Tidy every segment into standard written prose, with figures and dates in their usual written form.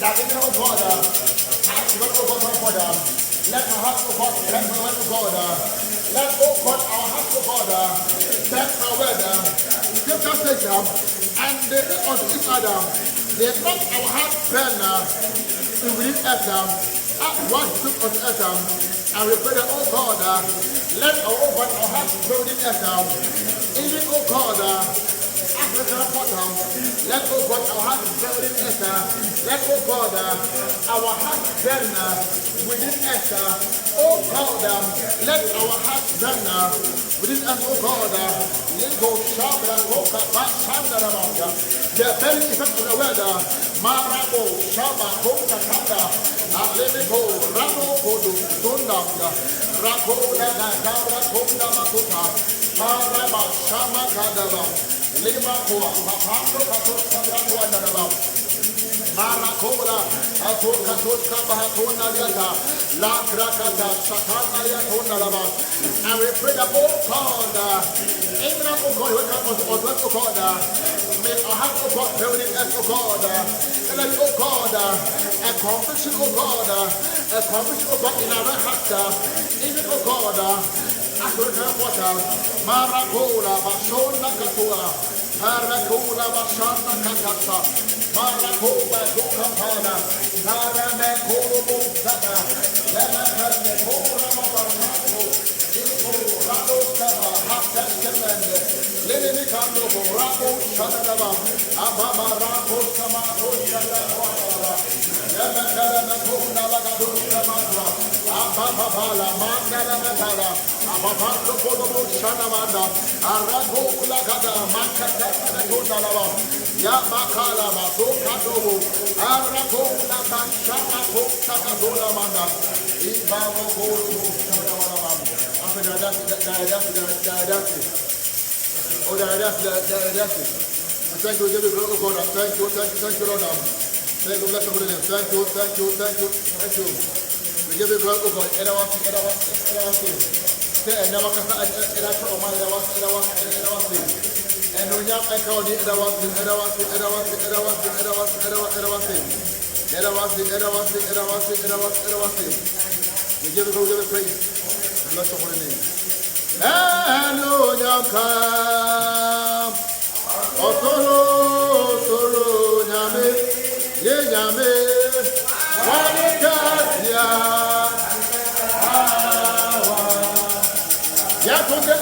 that even, oh God, ask when, oh God, my Father, let our hearts, oh God, let my word, oh God, let, oh God, our hearts, oh God, let my word, scripture says, and they unto each other, they not our hearts burn within us, at what took us, and we pray that, oh God, let our, oh God, our hearts burn within us, even, oh God, let, oh God, our hearts burn within us, let, oh God, our hearts burn within us, oh God, let our hearts burn within us, oh God, the very effect of the weather, Marabo, Shaba, Kota Kanda, Atletico, Ramo, Kodu, Sunda, Rako, Nagara, Kota Makuta, Parama, Shama Kadava, Lima Koa, Papando, Pato, Marakola, Atoka, Bahatona, Yata, La Krakata, Satana, Yatona, and we pray that, oh God, even oh God, we come to oh God, may our heart, oh God, building us, oh God, and let, oh God, a conviction, oh God, a conviction, oh God, in our heart, even, oh God, as we come water, Marakola, Basona Katua, Marakola, Basana Katasa, Marakoba, Zokapana, Narame, Korobo, Sata, Lemaka, Kora, Mabarato, Rabo, Saba, Hatta, Lily Kando, Rabo, Shadaba, Ababa, Rabo, Sama, Shadaba, Lemaka, Kona, Lagado, Samatra, Ababa, Mandala, Natala, Ababa, Korobo, Shadamanda, Arako, Lagada, Makata, Kona, Yamakala, Mazokadobo, Arako, Nakashama, Kotakadola, Manda, Ibamo, Shadamanda. After that, oh, that's it. Thank you, give you glory, God. Thank you, Lord. Thank you, bless your name. Thank you. We give you glory, God. And we have a call the we give you glory, praise. Bless your holy name. Hallelujah, come. Otoro, Yame, Yame, Wanikasia, Yakuka,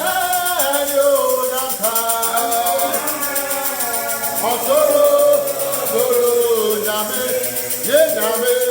Hallelujah, come. Otoro, Yame, Yame.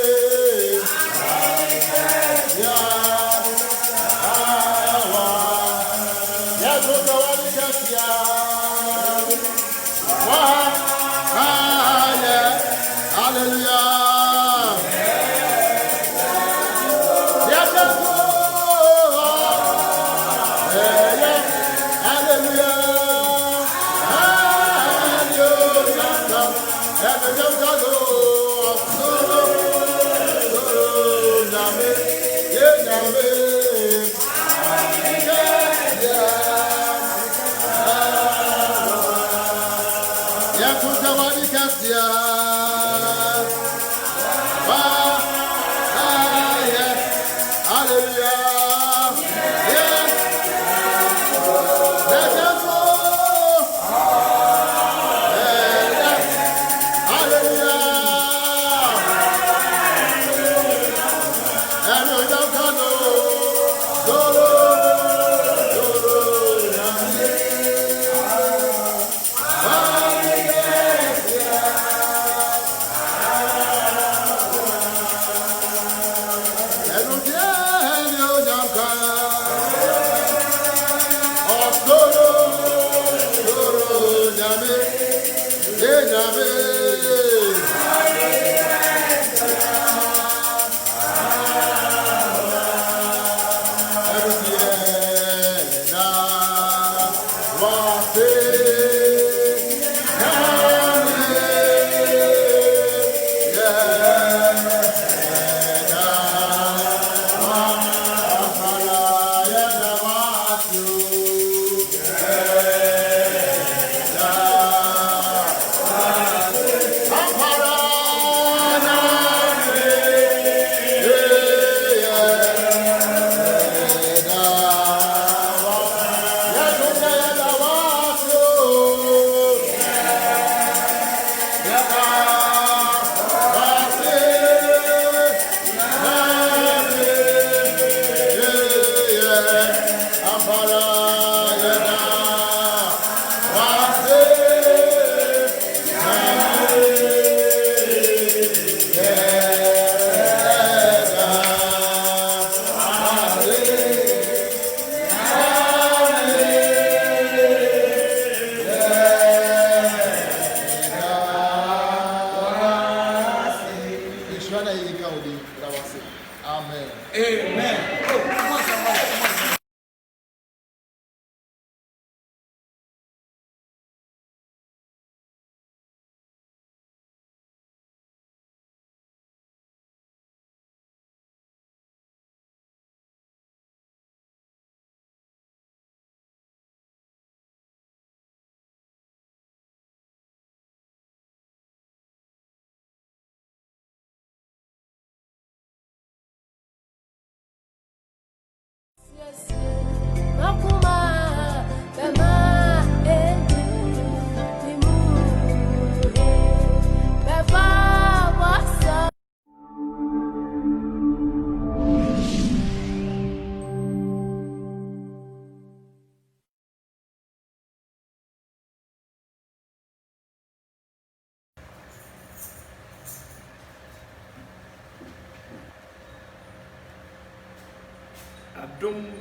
Adom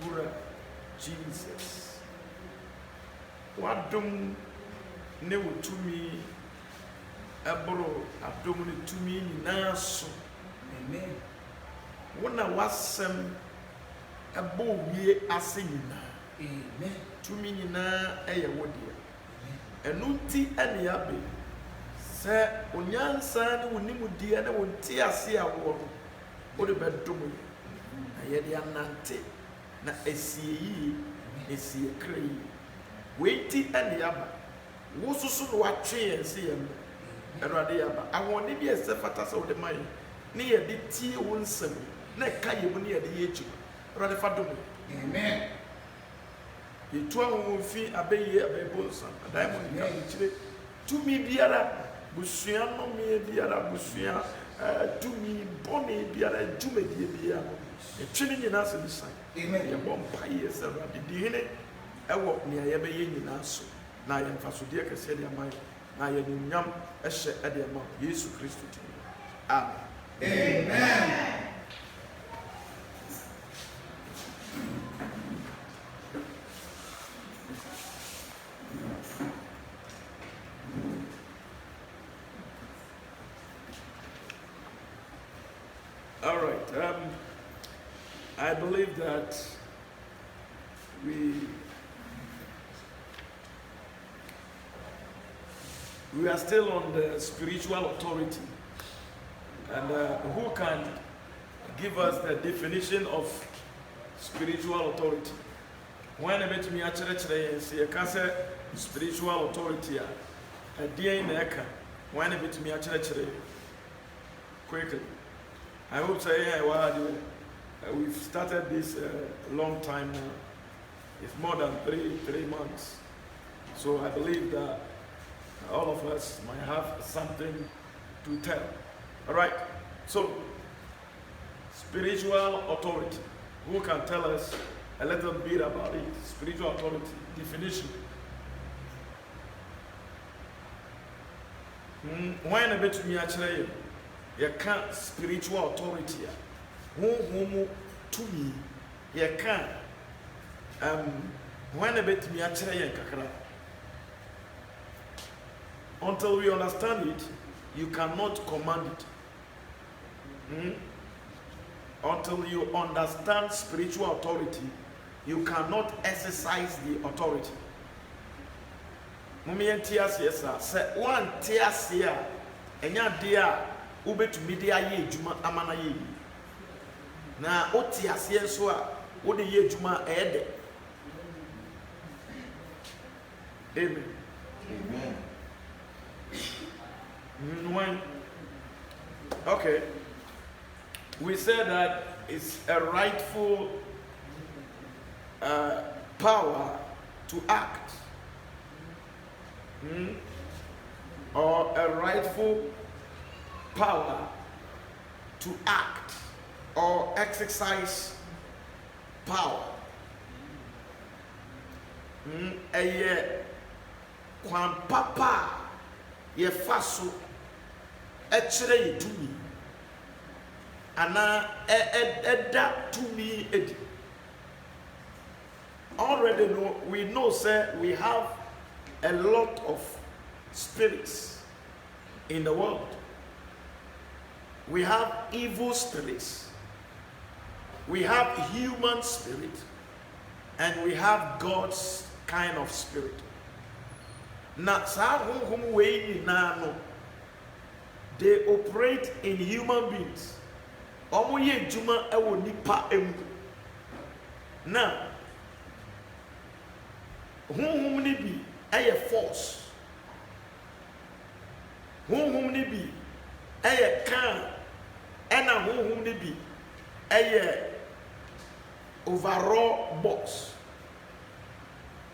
Wura Jesus. Wadom ne wotumi ebro adom ne tumi nyina so. Amen. Wona wasem ebo wie ase nyina. Amen. Tumi nyina eye wodie. Enu ti ene yabe. Se onyansa ne wonimudie ne wonti ase awo no. Wode bedom yi. Ayede anante na esieyi esie krai. Weiti ene yaba. Wo susu no watwe ense yem. Erade yaba. Awone bi esefata se wode mai. Ne yede tie wo nsem. Na ka yemu ne yede yechu. Erade fa dom. Amen. Yetu awon fi abeye abebonsa. Diamond ka chire. Tumi biara busua no me biara busua tumi bone biara dwumedie biara. Etwene nyina se bisan. Amen. Ye bom paye se Erade di hene ewo ne ayebeye nyina so. Na ye mfasode kese de amai. Na ye nyam ehye ede ma Yesu Kristo ti. Amen. Amen. All right. I believe that we are still on the spiritual authority, and who can give us the definition of spiritual authority? When I met me actually and say, I can say spiritual authority. A dear in the when I met me actually quickly. I would say, we've started this long time now. It's more than three months. So I believe that all of us might have something to tell. All right. So, spiritual authority. Who can tell us a little bit about it? Spiritual authority definition. When a bit me actually. You can't spiritual authority. Who to me, you can't. When a bit me actually until we understand it, you cannot command it. Until you understand spiritual authority, you cannot exercise the authority. Say one teasia, enya dia. Ube to media ye juma amana ye na oti ase so a wo de ye juma ede. Amen. Amen. Okay, we said that it's a rightful power to act, or a rightful power to act or exercise power. Eye kwan papa ye faso echere ye tumi ana eda tumi edi. Already we know say we have a lot of spirits in the world. We have evil spirits, we have human spirit, and we have God's kind of spirit. Now, they operate in human beings. Now, whom be a force? Whom be a can? And a whom be a overall box.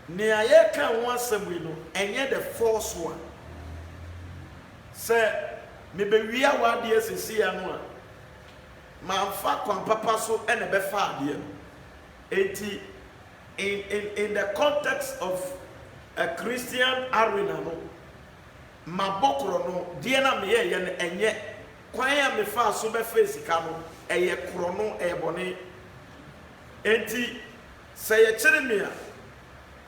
Near can one semino, and yet the force one. Say, maybe we are what dear see and one. My father, papa, so and a befa dear. 80 in the context of a Christian arena, no. Ma bokro no, dear na me and yet. Kwaya me fa so be face kamo eye krono e bone enti say ye kyere me a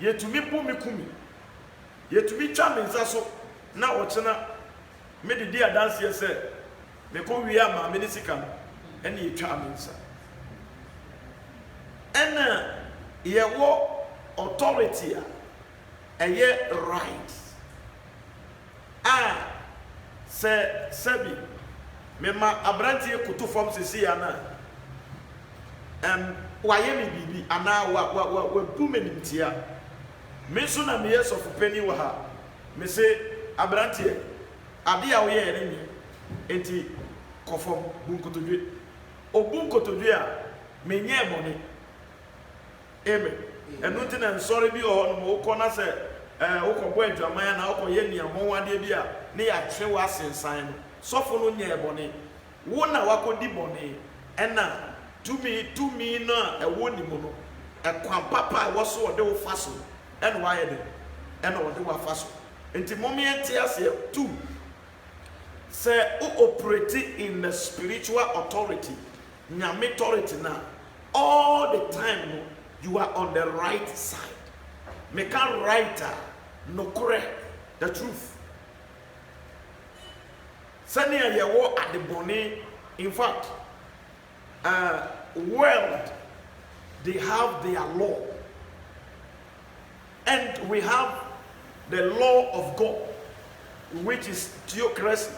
yetumi bu me kumi yetumi twa me nsa so na ochena me de dia dance ye say me ko wi ama me ne sika no ene yetwa me nsa ena ye wo authority a eye right say sabi me ma abrantie kutu form sisi ya na waye me bibi ana wa bu me nimtia me so na me yes of penny wa ha me say abrantie ade a wo ye ere ni enti kofom bunkotodwe obunkotodwe a me nye bone amen enu nti na nsori bi o no wo kona se wokɔbɔ adwaman na wokɔyɛ niamɔwade bi a ne yɛatwe wo asensan no sɔfo no nyɛ bɔne wo na wakɔdi bɔne ɛna tumi no a ɛwɔ ni mu no ɛkwan papa a ɛwɔ so ɔde wo fa so ɛna wayɛ de ɛna ɔde wo afa so nti mɔmeɛ te aseɛ tu sɛ wo operate in the spiritual authority nyame authority na all the time no you are on the right side make a writer no correct the truth sania yewo adebone in fact world they have their law and we have the law of God which is theocracy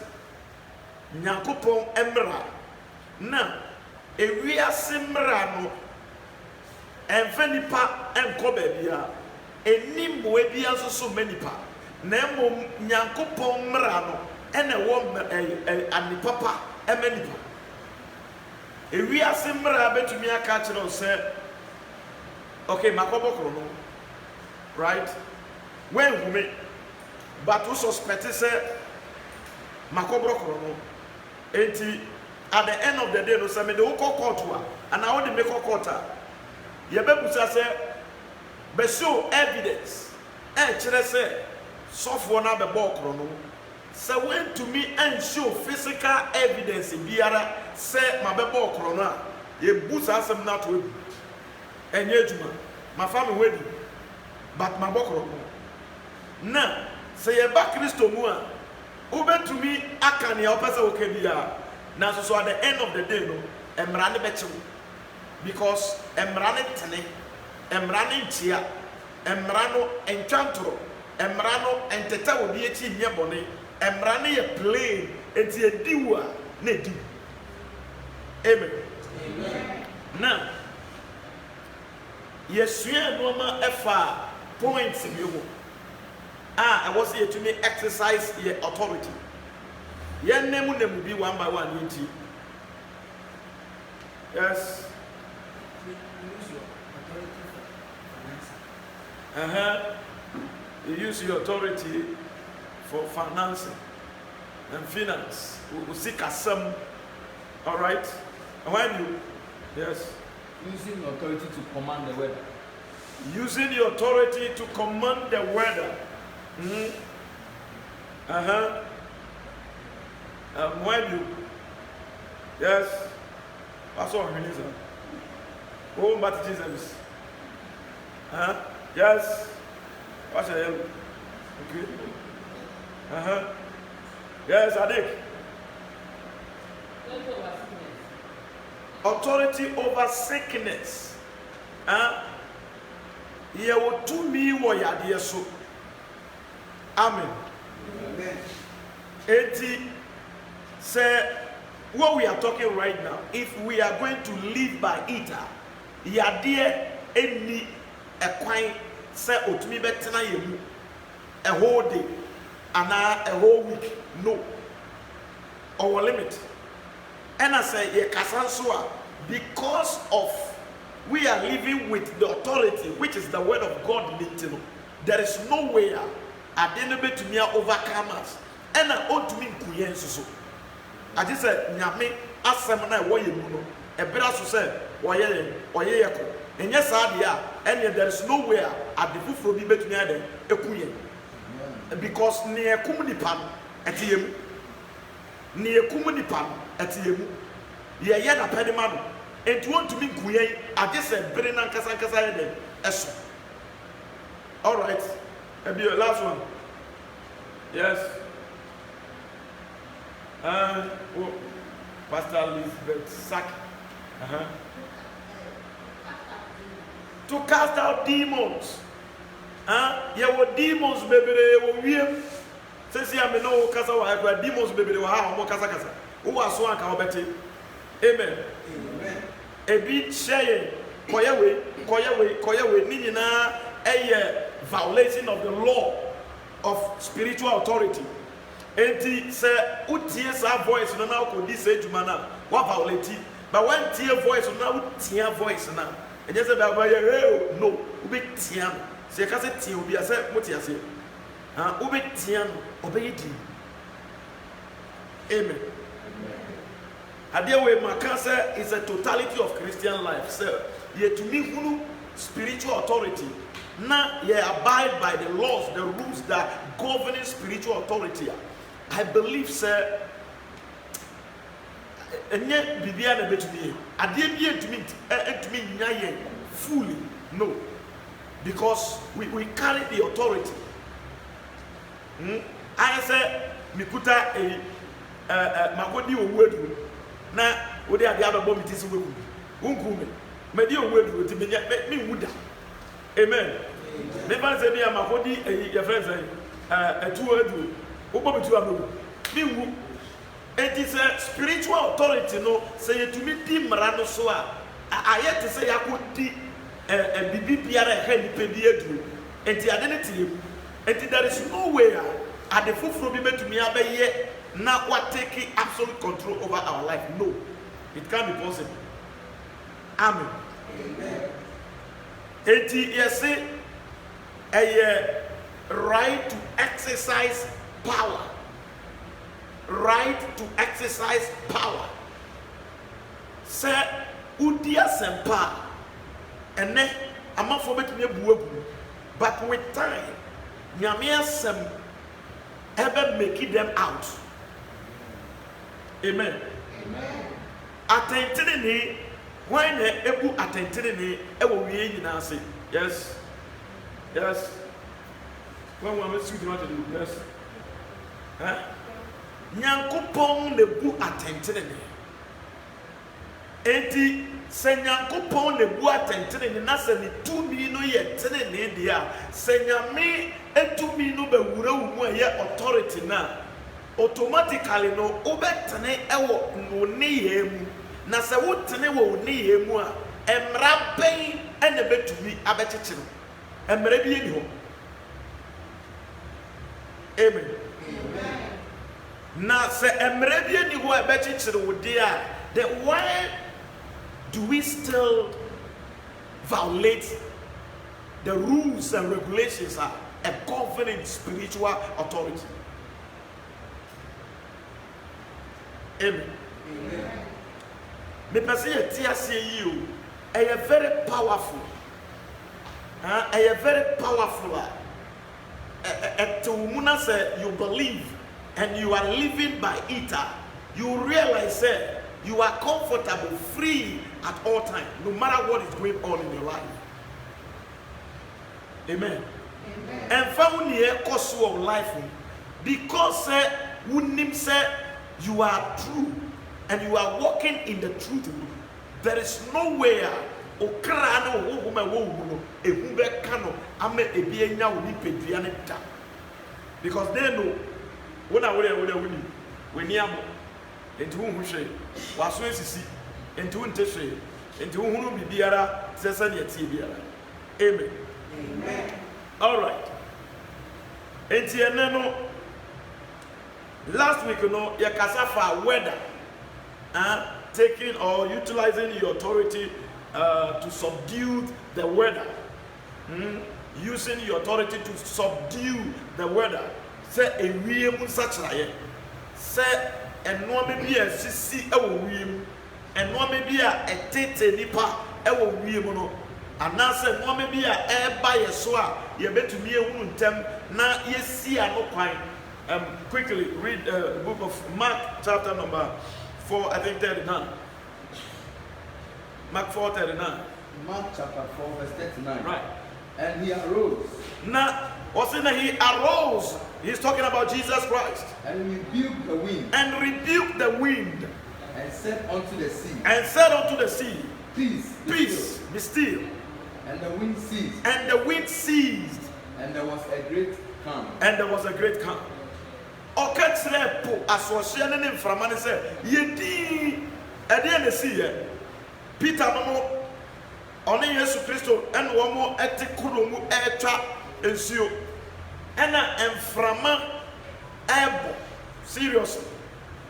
nyakopon emra na ewiase mra no emfa nipa enko baabia enimwe bia nso so manipa na emom nyankopon mra no ene wo anipapa emanipa ewiase mra betumi aka kire se okay makobokro no right when hume but who suspect say makobokro no enti at the end of the day no say me de wo court wa and I want to make a court yebebusa say be show evidence kire say sofo na be bokro no say when to me and show physical evidence biara say ma be bokro no a yebusa asem na to enye adwuma ma fa me wedi but ma bokro no na say ye ba Kristo mu a ubetumi aka ne opese okabia na so at the end of the day no emra ne bechew because emra ne tene emra ne ntia emra no entwantoro emra no enteta obi echi nye bone emra ne ye plain enti ediwa na edi amen na yesua no ma efa points bi ho I was here to make exercise your authority. Your name will be one by one. Yes. You use your authority for financing and finance. We seek a sum. All right. And when you, yes. Using your authority to command the weather. Using your authority to command the weather. When you, yes, that's all it is. Oh, but Jesus. Yes. What's your name? Okay. Yes, Adik. Authority over sickness. Ye wo to me wo yade so. Amen. Amen. Say what we are talking right now, if we are going to live by it, yade any a kwan say otumi betena yemu a whole day and a whole week, no. Our limit. And I say ye kasansoa because of we are living with the authority which is the word of God. There is no way I didn't be to me overcome us. And I ought to mean Kuyen so. I just said, Yami, ask some na way you know. A brasso said, Oye, and yes, and there is nowhere at the foot will be better than a Kuyen. Because near Kumunipan at him, near Kumunipan at him, ye a pedimano, And want to mean Kuye, I just said Brennan Kasankasa. All right. Maybe your last one. Yes. Pastor Elizabeth Sack. To cast out demons. Yeah, what demons, baby, says I know Casa, demons, baby, how Casa. Who are so uncovered? Amen. A bit share, Koyawe, Nina, a violation of the law of spiritual authority. And he said, Utias our voice, no now could this say to mana, what violate it? But one tear voice, now tear voice now. And just about no, Ubi Tian, say, Casset, will be a set, what you say. Ubi Tian, obey it. Amen. Adewe Makasa is a totality of Christian life. So, yet to me, spiritual authority. Now, you abide by the laws, the rules that govern spiritual authority. I believe, sir, and yet, Bibiana between I didn't to me, fully. No. Because we carry the authority. I said, Mikuta a Makodi word. Now, what they are the other bomb it is Unkume. Medio word to me would. Amen. Never say, dear Makodi, your friends, a 2 word. It is a spiritual authority, no. Say to me, Tim Marano Soa. I yet to say I could be a BBPR Henny and the identity. And there is nowhere at the foot from me to me, yet now what taking absolute control over our life. No, it can't be possible. Amen. And yes, a right to exercise power. Right to exercise power. Say, Udia Sempa, and then I'm not forgetting you, but with time, Yamia Sem ever making them out. Amen. Attending when ebu attending ever we now say, yes, yes. When we are sweet, what to do, yes. Nyankopon ne bu atentene enti se Nyankopon ne bu atentene na se ne tumi no ye tenene dia se nyame etumi no be wura wu mu ye authority na automatically no obetene ewo no ne ye mu na se wo tene wo ne ye mu a emra ben ene betumi abecheche no emra bi eni ho. Amen. Now, say, Emrebian, you were better to the dear. Then why do we still violate the rules and regulations are a governing spiritual authority? Amen. Me person you are very powerful. Very powerful. You believe. And you are living by it, you realize that you are comfortable, free at all times, no matter what is going on in your life. Amen. And found the course of life because you are true and you are walking in the truth. There is nowhere because they know. When I would when you are into whom she was Swiss, into Wintershire, into whom be Biara, Cesania Tibiara. Amen. All right. And Tiano last week, you know, Yakasafa weather, taking or utilizing your authority to subdue the weather, using your authority to subdue the weather. Say a real such like say and no maybe a sissy a wheel and no maybe a tete nipa a wheel no and now say no maybe a air by a swab you bet to me a wound tem now you see a no pine. Quickly read the book of Mark chapter number 4 I think 39. Mark 4:39. Mark chapter 4, verse 39. Right. And he arose Now, what's in there? He arose. He's talking about Jesus Christ. and rebuked the wind And rebuked the wind. and said unto the sea, And said unto the sea, Peace, be Peace, still. be still. And the wind ceased, And the wind ceased. and there was a great calm. And there was a great calm. Oketsre po asosye ne mframa ne se yedi ade na si ye. Peter no one Yesu Kristo en wo mo ete kuro mu etwa ensuo. Ena mframa ebo seriously.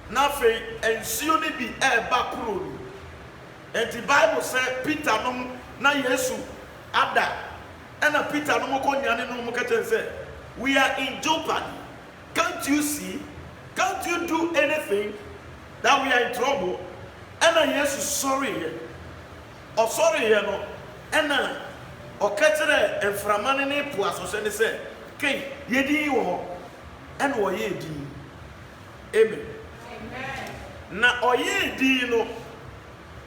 Na fe ensuo ne bi eba kuro ni. And the Bible said Peter no na Yesu ada. Ena Peter no mo ko nyane no mo kete say we are in jeopardy. Can't you see? Can't you do anything that we are in trouble? And I yes sorry. Oh sorry no. And okatere enframane ne po asose ne say, "Ke yedi wo and wo yedi." Amen. Amen. Na oyedi no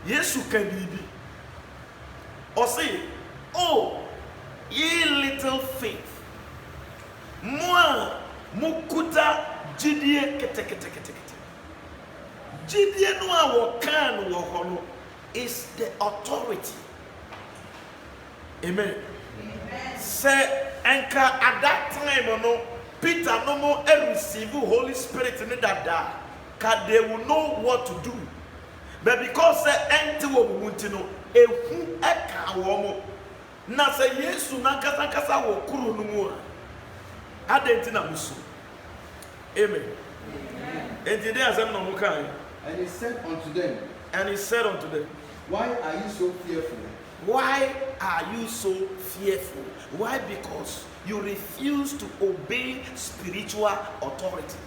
Yesu ka bibi. O say, "Oh, ye little faith." Moi mukuta jidie kete. Jidie no a wokan wo hono is the authority. Amen. Say enka at that time no Peter no more receive Holy Spirit in that ka they will know what to do. But because say enti wo munti no ehu eka wo mo na say Yesu na kasa wo kuru no mu a adenti na musu. Amen. And today as I'm not kind. And he said unto them, Why are you so fearful? Why are you so fearful? Why? Because you refuse to obey spiritual authority.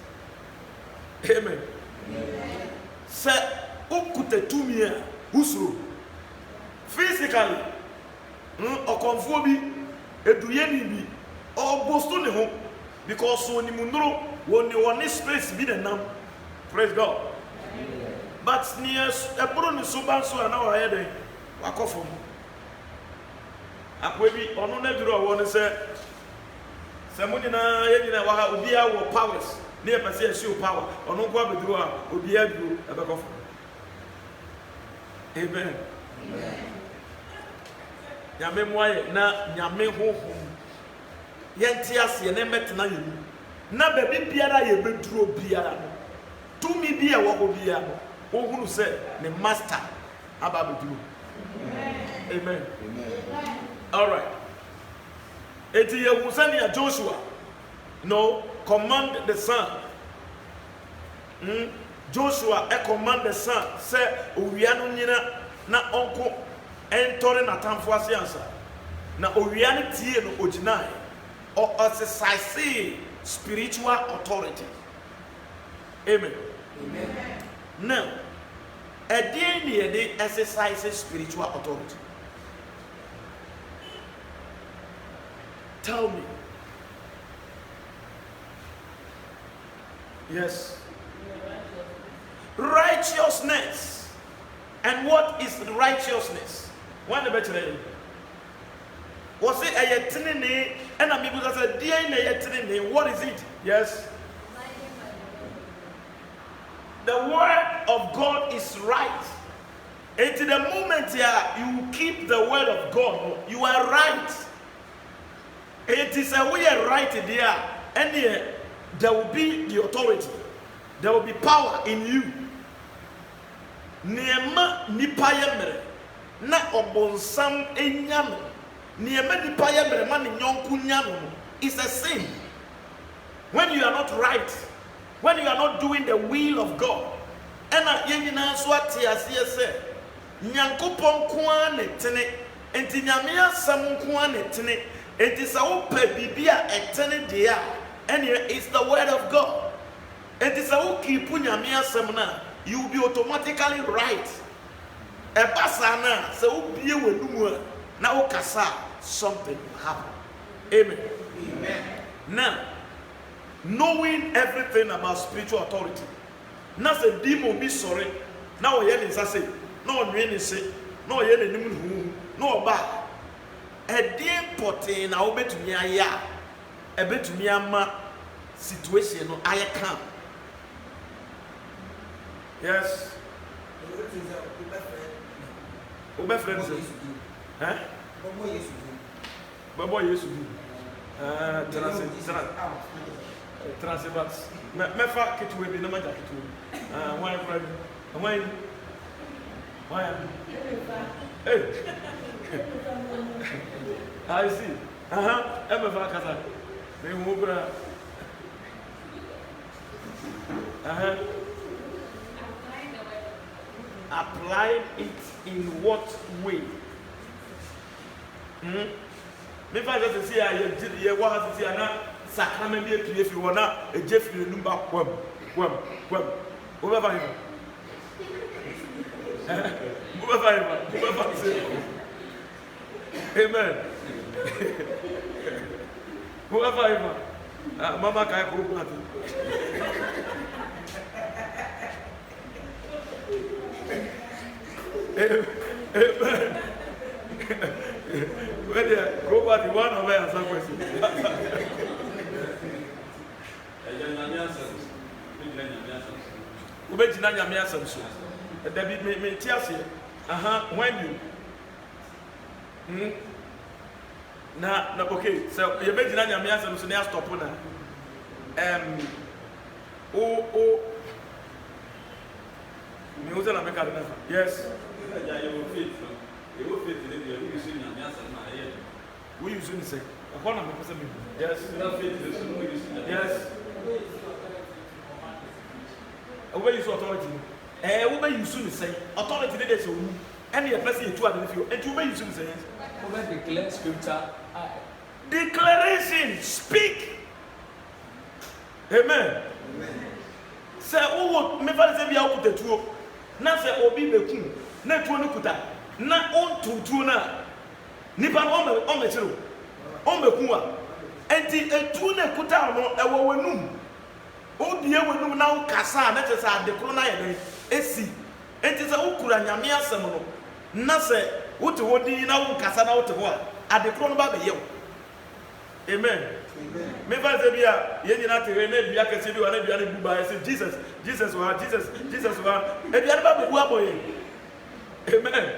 Amen. Say, ukutetumia usuru. Physically, okonfobi eduyeni bi obosto ne ho because oni munuro woni space bi na nam. Praise God. But near ebro ni suban so na wa yede wakofo mu. Akwebi ono na duro wo ne se muni na yedina wa obia wo powers na e pese esi power ono kwa beduro a obia duro ebekofo. Amen. Nyame moye na nyame hohom yenti ase ne metena yemu na baby biara ye beduro biara no tumi bia wo ho bia no ohunu se ne master aba beduro. Amen. All right. Eti Yehusania Joshua no command the son. Joshua command the son say owia no nyina na onko entore na tamfo ase ansa na owia no tie no oginai or exercise spiritual authority. Amen. Amen. Now, at the end of the day, exercises spiritual authority. Tell me. Yes. Righteousness. And what is righteousness? One the better. Was it a yetini? And I'm able to say, DNA, what is it? Yes. The word of God is right. And to the moment here you keep the word of God, you are right. It is a way right there. And there will be the authority. There will be power in you. Niema nipayemere na obonsam enyano. Niema nipayemere mani nyonku nyano. It's a sin. When you are not right, when you are not doing the will of God, and yenina swati asiyese nyankopon kwa netene enti nyamea sam kwa netene enti sa upe bibia etene dia and it's the word of God. Enti sa ukipu nyamea sam na you will be automatically right. Ebasana sa ubie wenumu na ukasa something will happen. Amen. Amen. Now, knowing everything about spiritual authority. Na se dimo bi sorry. Na o ye ni say. Na o nwe ni say. no ye na nim hu no oba edin potin na obetumi aya ebetumi ama situation no aye calm. Yes. Obe friend say eh Bobo Yesu transibat mefa ketuwe bi na maja ketuwe why friend why hey I see emefa kasa me hu bra apply it in what way? Me fa just see ye wa ha see na sakrament bi epie fi wona eje fi numba kwam wo ba fa say amen wo ba fa mama kai ko bu ati amen whether go back to one of us some question ubejina nyame asem so da bi me ti ase when you na okay so you bejina nyame asem so na stop na me uza na make na yes we use it say akona me pesa me yes yes we use authority we use it say authority dey say we any person you two at the field and we use it say we declare scripture declaration speak amen say wo me fa say bia okuta tuo na say obi beku na tuo no kuta na on tutu na nipa no o mechiro o meku a enti etu na kuta no e wo wanum o die wanum na wo kasa na te sa de kro na ye esi enti sa ukura nyame asem no na se wote hodi na wo kasa na wote ho a ade kro no ba be ye amen me fa se bia ye nyina te na bia kase bi wa na bia na bu ba say Jesus wa e bia ba bu aboye amen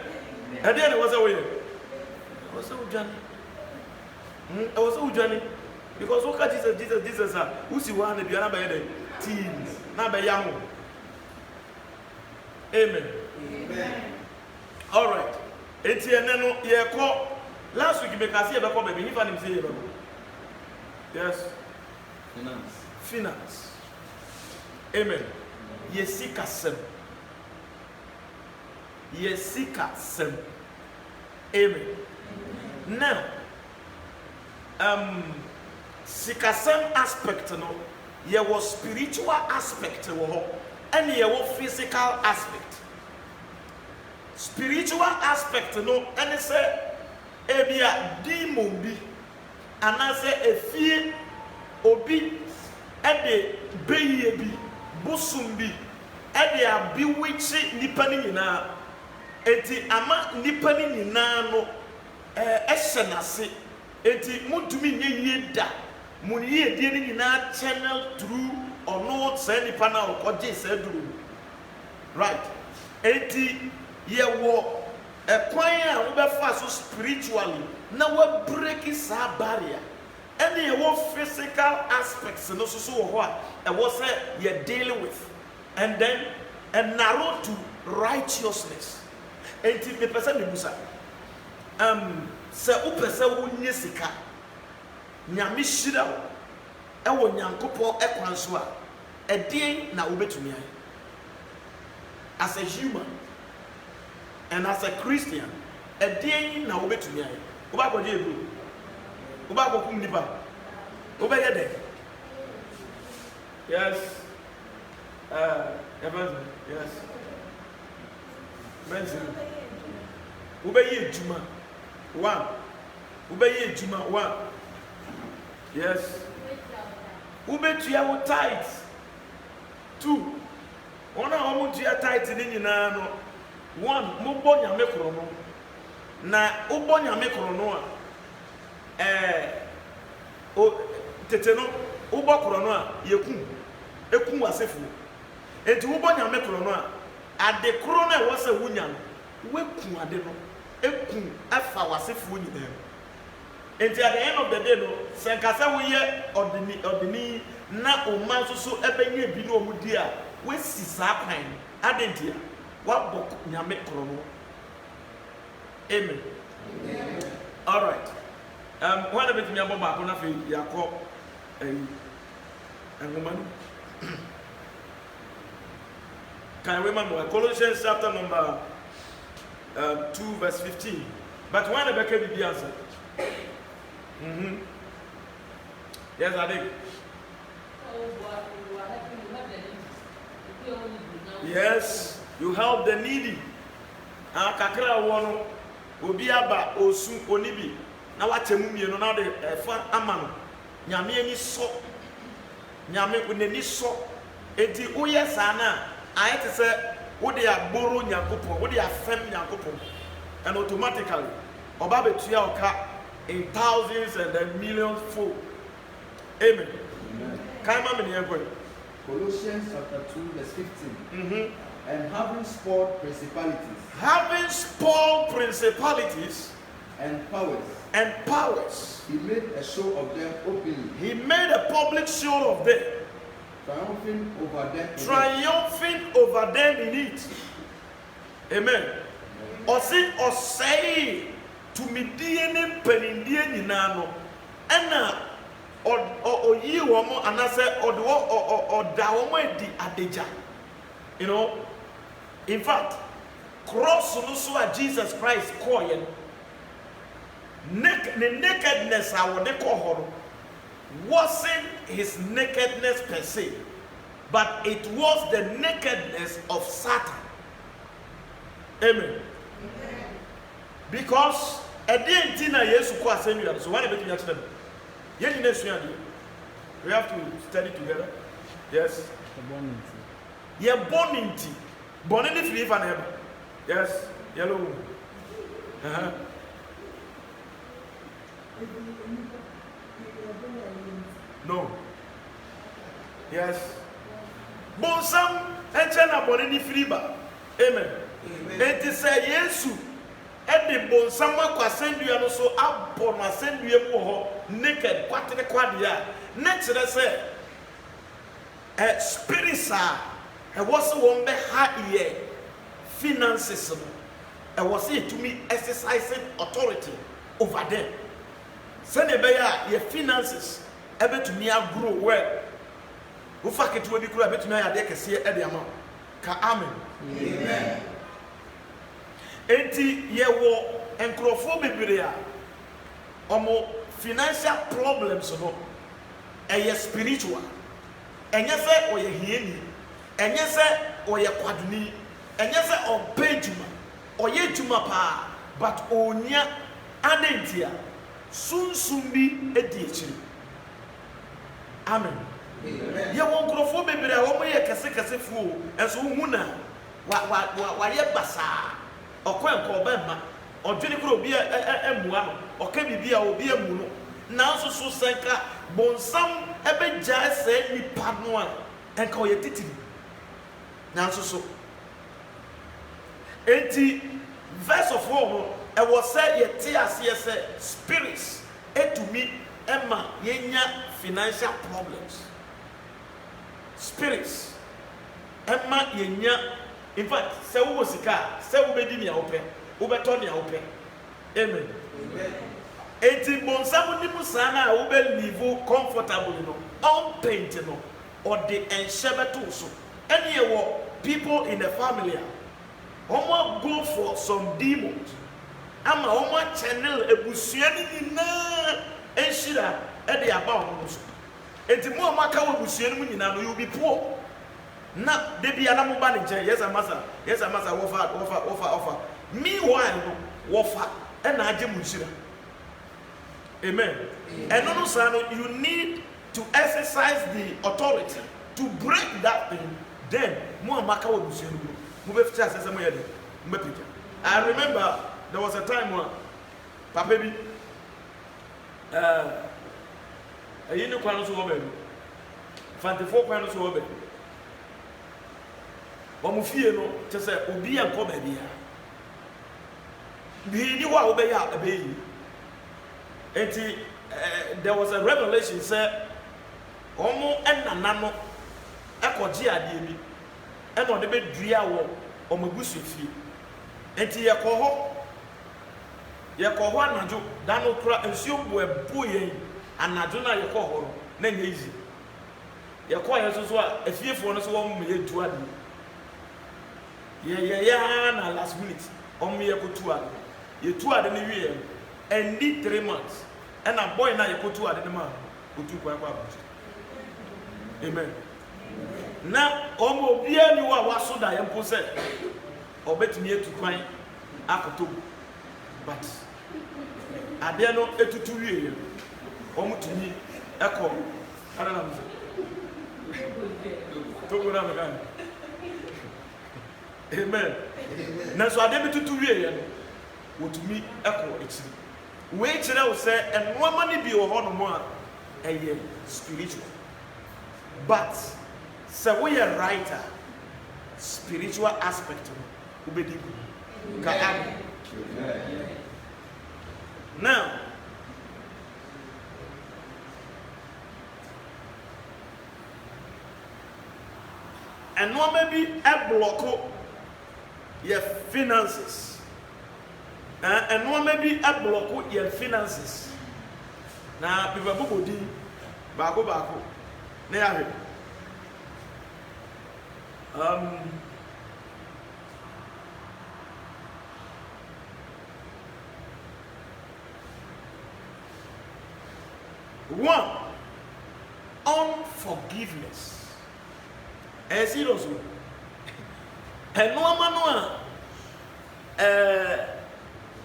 and then it was away. I was so Johnny. Because look at Jesus, who see one and the other by the teens, not by young. Amen. All right. It's here, no, yeah, call. Last week, because I see about baby, he found him say, yes, finance. Amen. Yesika sem. Amen. Now, sikasem aspect no, there was spiritual aspect and there was physical aspect. Spiritual aspect no, and it say ebia demon bi, and I say efie obi, ede beye bi, busum bi, ede abiwichi nipa ni nyina. Enti ama nipa ni nyina no ehye nase enti mutumi nyeye da muniye die ni nyina channel through ono say nipa na okoje say duru right enti ye wo ekwan a wo be fa so spiritually na wo break sa barrier any ye wo physical aspects no so wo ho a wo say ye dealing with and then and narrow to righteousness. Enti me pesa me musa se o pesa wo nye sika nyame hira wo e wo nyankopon ekwan so a edin na wo betumi ai as a human and as a Christian edin na wo betumi ai wo ba gboje egu wo ba gbokum nipa wo be yede yes yes Benson. Ubeye Juma. One. Ubeye Juma. One. Yes. Ubetuya wo tight. Two. Ona omo tuya tight ni nyina no. one mobɔ nyame korɔ no na wobɔ nyame korɔ no a o tete no wobɔ korɔ no a eku wasefo enti wobɔ nyame korɔ no a ade korɔ no a ɛwɔ sɛ wonya no weku ade no eku afa wasefo nyinaa enti at the end of the day no sɛ nkasa woyɛ ɔdini na ɔma nso so ɛbɛnyɛ bi na ɔmo di a wesi saa kwan ade nti a wabɔ nyame korɔ no amen all right wɔn a bɛtumi abɔ baako na afei yakɔ nwoma no can we remember Colossians chapter number 2 verse 15 but when the back be answer yes I think yes you help the needy kakra wono obi aba osu onibi na watemu mienu na de fa ama no nyame ani so nyame unani so enti woyɛ saa na ayete sɛ wode agboro nyankopɔn wode afem nyankopɔn and automatically oba betua oka in thousands and then millions fold amen kan ma me ne yakɔ Colossians chapter 2 verse 15. And having spoiled principalities and powers, he made a show of them openly. He made a public show of them, triumphing over them in it. Amen. Osi osei to me DNA penindie nyina no ena oyi womo anase oda womo edi adeja. You know, in fact, cross no so a Jesus Christ call yen the nakedness I would call wasn't his nakedness per se, but it was the nakedness of Satan. Amen. Because at the end tina Yesu kwa senu so when we them we have to study together. Yes. You're born into born in the free fan. Yes, yellow. No. Yes. Bonsam enchana born in the free bar. Amen. It is a Yesu. And the bonsam kwa send you so up for my send you naked, quattle quadia. Next, I say, spirits are. I was one be high finances. I was here to me exercising authority over them. Send your finances able to me grow well. Who fuck it will be cool, I bet me I can see at the amount. Amen. Amen. Enti ye wo enkrofo bebre omo financial problems no eye spiritual. Enye se oye hieni. Enye se oye kwaduni. Enye se obe juma. Oye juma pa but onya adentia sunsumbi edi echiri. Amen. Amen. Ye won krofo bebre a wo ye kese fu enso hu na wa ye basa okwenko ba ma odwene kro obi emua no oka bibia obi emu no nanso so senka bonsam ebegya se nipa no a enka oye titiri nanso so enti verse of all e was say ye te ase say spirits etumi ema yenya financial problems spirits ema yenya. In fact, say we sika, say we bedi ni open, we beto ni open. Amen. Amen. Eti bonsamu ni musana we be live comfortable no, unpainted no, or the enshebetu so. Any people in the family, omo go for some demons. Ama omo channel ebusuani ni na enshira e dey aba omo so. Eti mo amaka we ebusuani mu nyina no you be poor. Na debi anamu ba nche yes amasa offer meanwhile no offer na age munshira amen and no son you need to exercise the authority to break that thing then mo amaka wo busuanu mo be fita asese mo yede Mbepika. I remember there was a time when Papa bi ayi ne kwan so wo ba bi. Fantefo kwan so wo ba bi. Omo fie no te se obi an ko ba bia. Bi ni wa wo ba ya abeyi. Enti there was a revelation say omo enana no ekoje ade mi eno de be dua wo omo busu fie. Enti ye ko ho anadwo da no kura ensuo bo ebu yen anadwo na ye ko ho na nye easy ye ko ye so a afiefo no so wo mo ye tu ade ye na last minute omo ye ko tu ade ye tu ade ni wie and need 3 months and a boy na ye ko tu ade ni ma o tu kwa ba. Amen. Na omo bia ni wa so da ye mpo se obetumi etu kwan akoto but ade no etutu wie omo tumi eko ana na mzo to go na mega. Amen. Na so ade betutu wie no wotumi eko ekiri we kire wo se enoma ne bi wo ho no mo a eye spiritual but say we a writer spiritual aspect ubedi ka am. Now and no maybe a block your finances and no maybe a block your finances na people bobo di bako na ya one, unforgiveness. Serious. And no man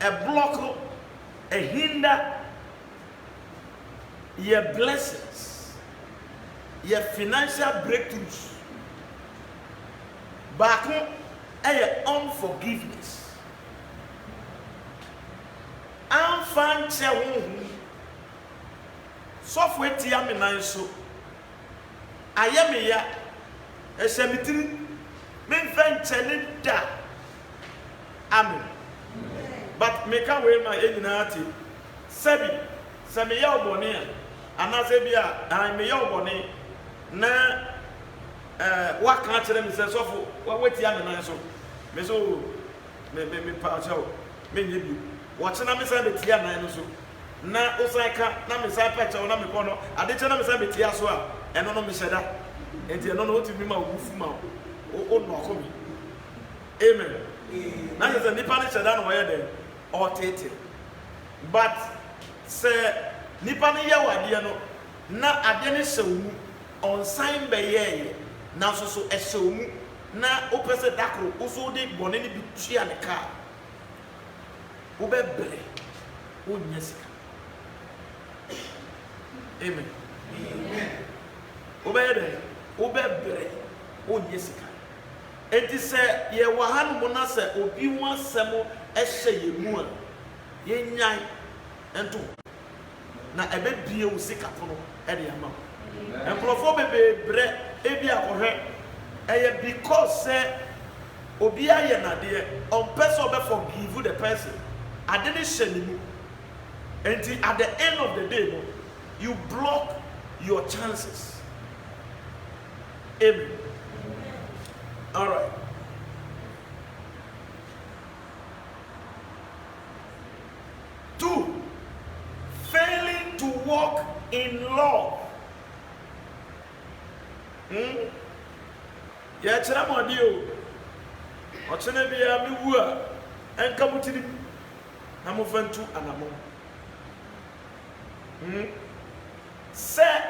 a block, a hinder your blessings, your financial breakthroughs. Back home, unforgiveness. Software tia me nan so ayame ya esemitiri me venture da amen but me ka we ma enyina ati sebi se me ya obone a ana se bia an me ya obone na wa ka kire me se sofo wa tia me nan so me so me pa chawo me nyebi wo chena me se be tia nan no so na osaka na me sa pecha na me kono adeche na me sa betia so a eno no me sheda enti eno no otimi ma ogufu ma o no akomi. Amen. Na je nipa ne sheda no ye de o tete but se nipa ne ye wade no na ade ne hyewu on sign be ye na so e hyewu na opese dakro oso de bone ne bi tua ne ka wo be bre wo nyesika. Amen. Amen. Obey bre o nyesika. Enti se ye wahan mo na se obi ho asemo ehye ye mu a ye nyan ento na ebe bie wo sika to no e de ama. Emplofo bebe bre e bi akohwe eye because se obi aye na de on person obe forgive the person ade ne hye ni mu. Enti at the end of the day no you block your chances. Amen. All right. Two, failing to walk in love. Ya chira mo di o. O chene bia mi wu a enka mutiri na mo fantu anamo. Say,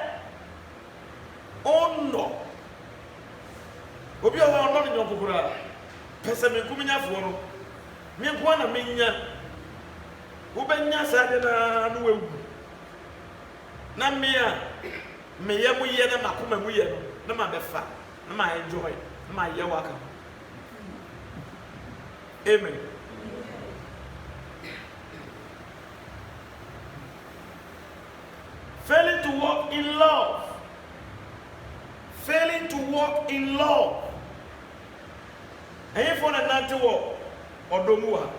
oh no. Obi o wa no ni nyokukura. Pese me kuminya fo no. Me nko na menya. Wo benya sa de na no wewu. Na me a me ye mu ye na makoma mu ye no. Na ma befa. Na ma enjoy. Na ma ye waka. Amen. Failing to walk in love. Failing to walk in love. And if one another walk or domua.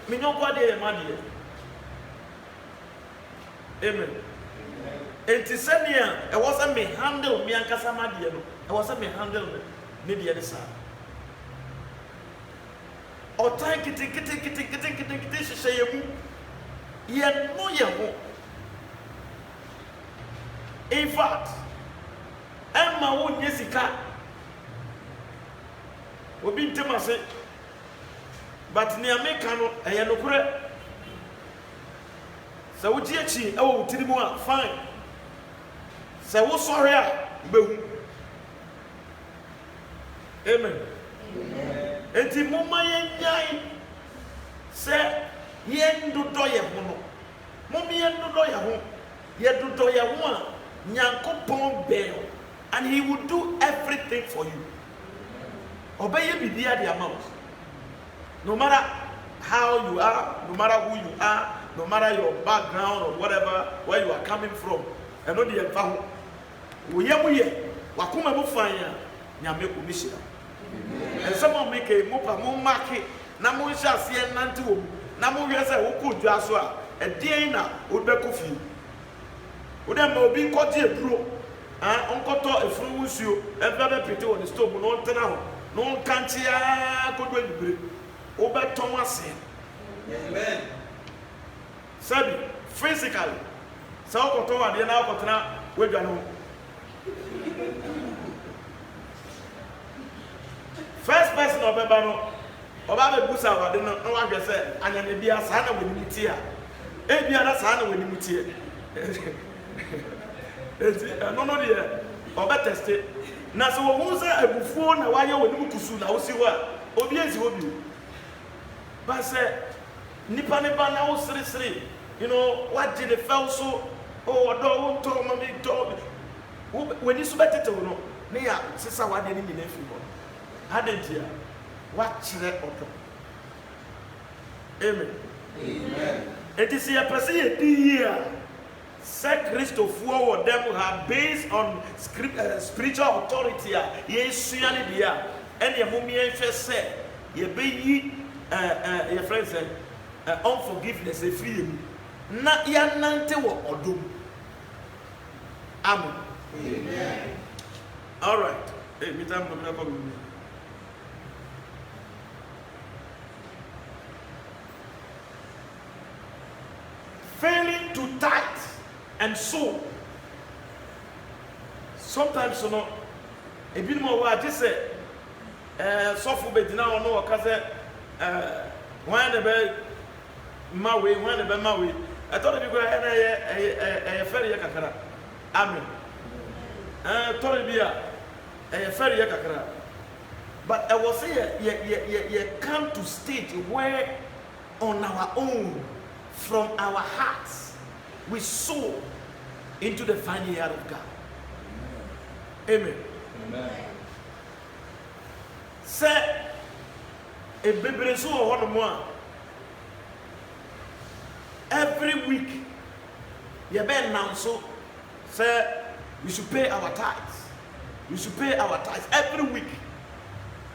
Me no kwa de man. Amen. Enti sɛnea ɛwɔ sɛ me handle me ankasa madeɛ no ɛwɔ sɛ me handle ne deɛ ne saa ɔtan kitikiti hyehyɛ yɛ mu yɛno yɛ ho in fact ɛmma wonyɛ sika obi ntem ase but nea meka no ɛyɛ nokorɛ sɛ wogye akyi ɛwɔ wo tiri mu a fine sɛ wo sɔre a wobɛhu amen enti momma yɛnyae sɛ yɛndodɔ yɛ ho no momma yɛndodɔ yɛ ho yɛdodɔ yɛ ho a Nyankopɔn bɛn and he will do everything for you ɔbɛyɛ biribiara de ama wo no matter how you are, no matter who you are, no matter your background or whatever, where you are coming from, and know the environment. We wakuma mufanya nyame kumishira. And someone make a mopa mo market, na mo sha sie nante wo, na mo wiase wo ko dwa so a, e den na wo be kofi. Wo dem ma obi nkɔgye eburo, onkoto efuru wusuo, e be pete on the stove no ntena ho, no nkantia kodwa libere. Wo be ton ase. Amen. Sabi physically sa okoto ade na okotena wedwa no first person obeba no oba be busa ade no wa hwe se anyane bia sa na wani mutie a e bia na sa na wani mutie no de oba test na so wo hu se abufuo na waye wani mukusu na wo si ho a obi ezi ho bi ba se nipa ne ba na wo siri you know what did the fell so oh do to mami do when you subete to no ne ya sisa wa de ni na fi ho adentia wa kire odo amen it is a person here say Christopher or them have based on spiritual authority ye suani dia and ye mummy hwe say ye be yi your friends say unforgiveness e free you na ya nante wo odom amen all right hey me time no come failing to tithe and sow sometimes you know e bi mo wa je say sofo be dina ono o ka say when the be mawe when the be mawe I thought you go ahead and ferry kakara amen thought be a ferry kakara but I was say you come to stage where on our own from our hearts we sow into the vineyard of God amen say a baby so one more every week you better now so say we should pay our tithes every week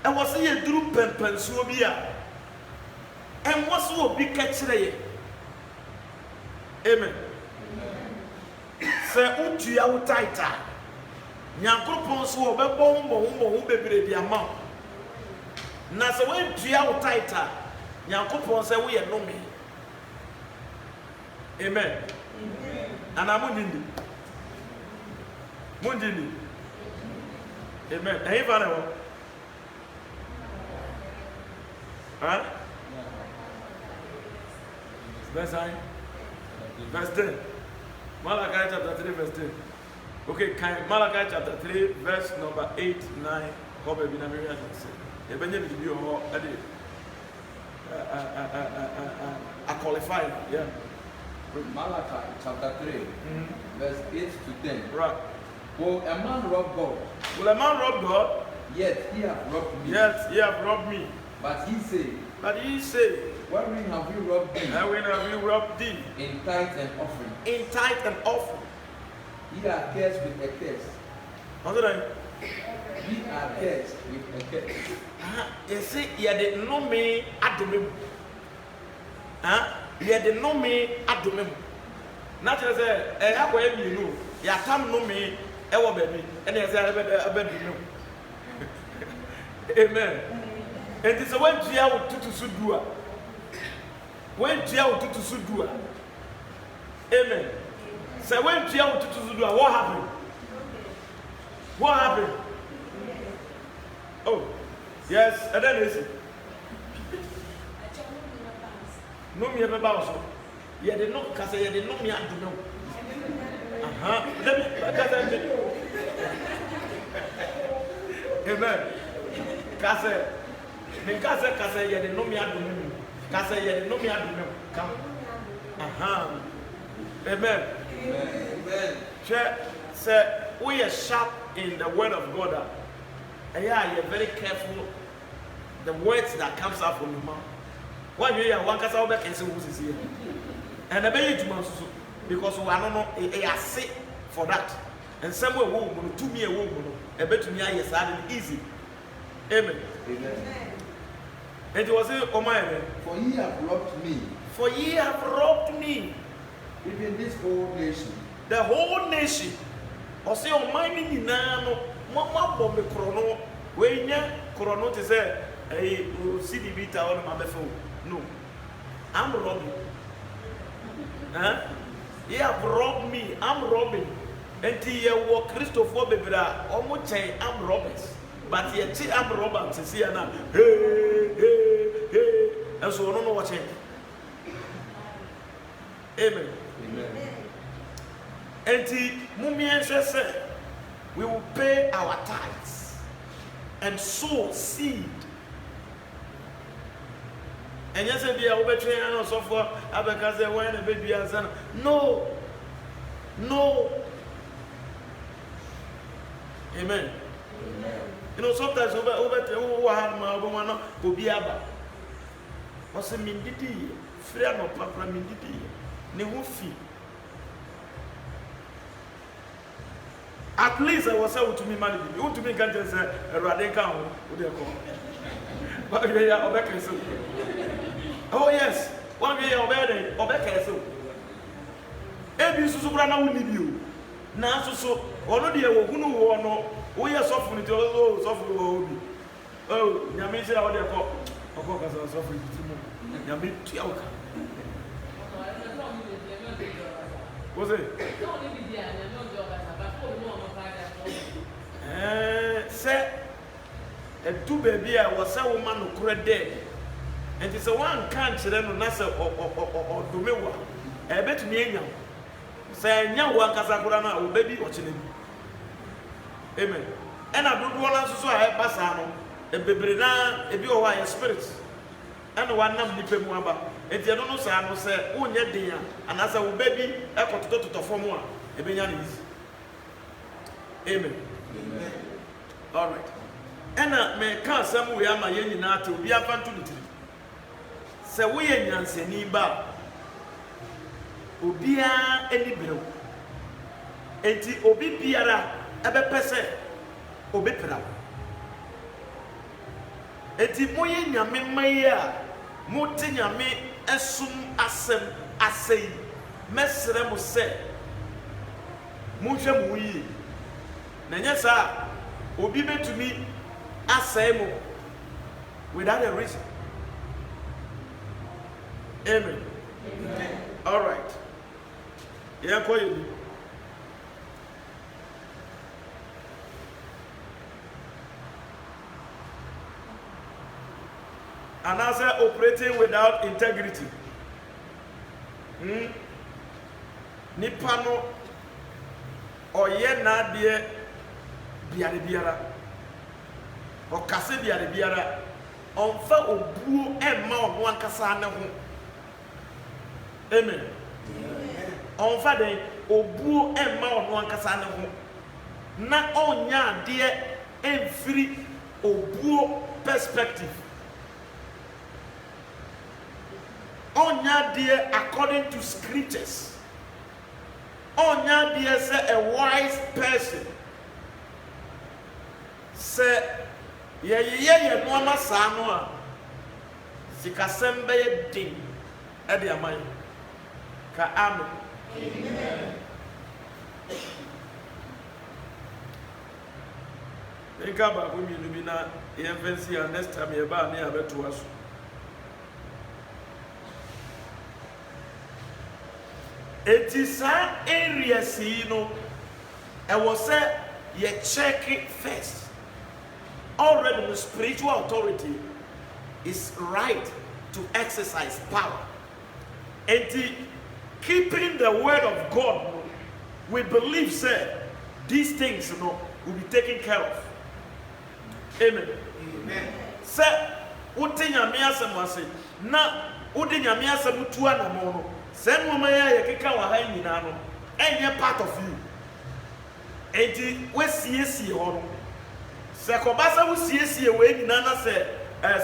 and was say you do pen so bia and what's will be catch amen say utua wo tithe nyankopon so obebɔ ho bebre di ama na say when tua wo tithe nyankopon say we no me amen and amundindi amen hey fana huh verse 10 Malachi chapter 3 verse 10 okay Malachi chapter 3 verse number 8 9 hope be na me read say e benye bi ho ade a qualify yeah Malachi chapter 3 verse 8 to 10 right will a man rob God will a man rob God Yet ye have robbed me. Yet ye have robbed me. But ye say, wherein have we robbed thee? Wherein have we robbed thee? In tithe and offering. In tithe and offering. Ye are cursed with a curse. What's that? Ye are cursed with a curse. You see, you didn't know me at the moment. You didn't know me at the moment. Naturally, say, I will you know. You come know me, I will be, and I say, I will be know. Amen. And it's when Gia would do to Sudua. When Gia would do to Sudua. Amen. So when Gia would do to Sudua, what happened? What happened? Oh, yes, and then is it? No, me ever bounce. You did not, because you did not me at the know. Let me, amen. Kase, me kase you did not me at the know. Kase, you did not me at the know. Come. Amen. Amen. Say, we are sharp in the word of God. And yeah, you're very careful the words that comes out from your mouth. Why you are one case over and say who's here? And I beg you to because we are not sick for that. And somewhere woman to me a woman, a bit to me I yes easy. Amen. Amen. And it was oh my for ye have robbed me. For ye have robbed me. Even this whole nation. The whole nation. Or say on my nano. Mama bomb chrono, when ya chrono to say, a city beat on my phone. No, I'm robbing. You have robbed me, I'm robbing. Until you walk Christopher Bebra, almost say I'm robbers. But yet I'm robbers to see now. Hey, and so I don't know what change. Amen. Until Mummy said, we will pay our tithes and sow seed. And yes, if you are over training and so forth, because they were in a baby and son. No. Amen. You know, sometimes over one will be aba. What's a mindidi? Freya no papa mindidi. Ne wufi. At least I was able to me money. You want to me can't just say a radical with their call. But we are obey so. Oh yes, one way obey so. Ebi susu brana will leave you. Now so one day we no we are suffering to suffer. Oh, Yami said what they call. Because I was suffering to Yami Tiauka. Was it? Say a two baby was a woman who could dead. And it's a one can't then Nasa or Dumewa. I bet me. Say, young one Casagrana or baby watching him. Amen. And I don't want to say Bassano, a Bebrina, a Bio spirits. And one number the Pemuaba. And you don't know, Sano say, oh, yet dear, and as a baby, I got to form one. A Benyanis. Amen. All right. And I may come somewhere, my yen to be a fantasy. So we are Nancy Niba. Obia any bill. Eti obi biara ebe pese obi pera. Eti moye nyame maya mote nyame esum asem asei mesre mo se mohwe mo yi na nya sa obi betumi asei mo without a reason. Amen. All right. Yeah, call you. And as operating without integrity. Nipano or ye na de biara or kase biara on fa obuo e ma ono ankasa ne ho. Amen. On fa den obuo e ma ono ankasa ne ho. Na onya de emfiri obuo perspective. Onya dear according to scriptures. Onya dear say a wise person. Say ye no ama saa no a sikasem be ye din e de aman ka amen. Amen. Enka ba ko mi lubi na ye fancy and next time ye ba na abeto aso. It is an area see no I was say you check it first. Already the spiritual authority is right to exercise power. And keeping the word of God, we believe say these things will be taken care of. Amen. Amen. Say uti nyame asem wase na udi nyame asem tuwa na mono. Say mama ya keka wa ha nyina no enye part of you. Enti we siesie ho no. Se ko basa wo siesie we nyina na se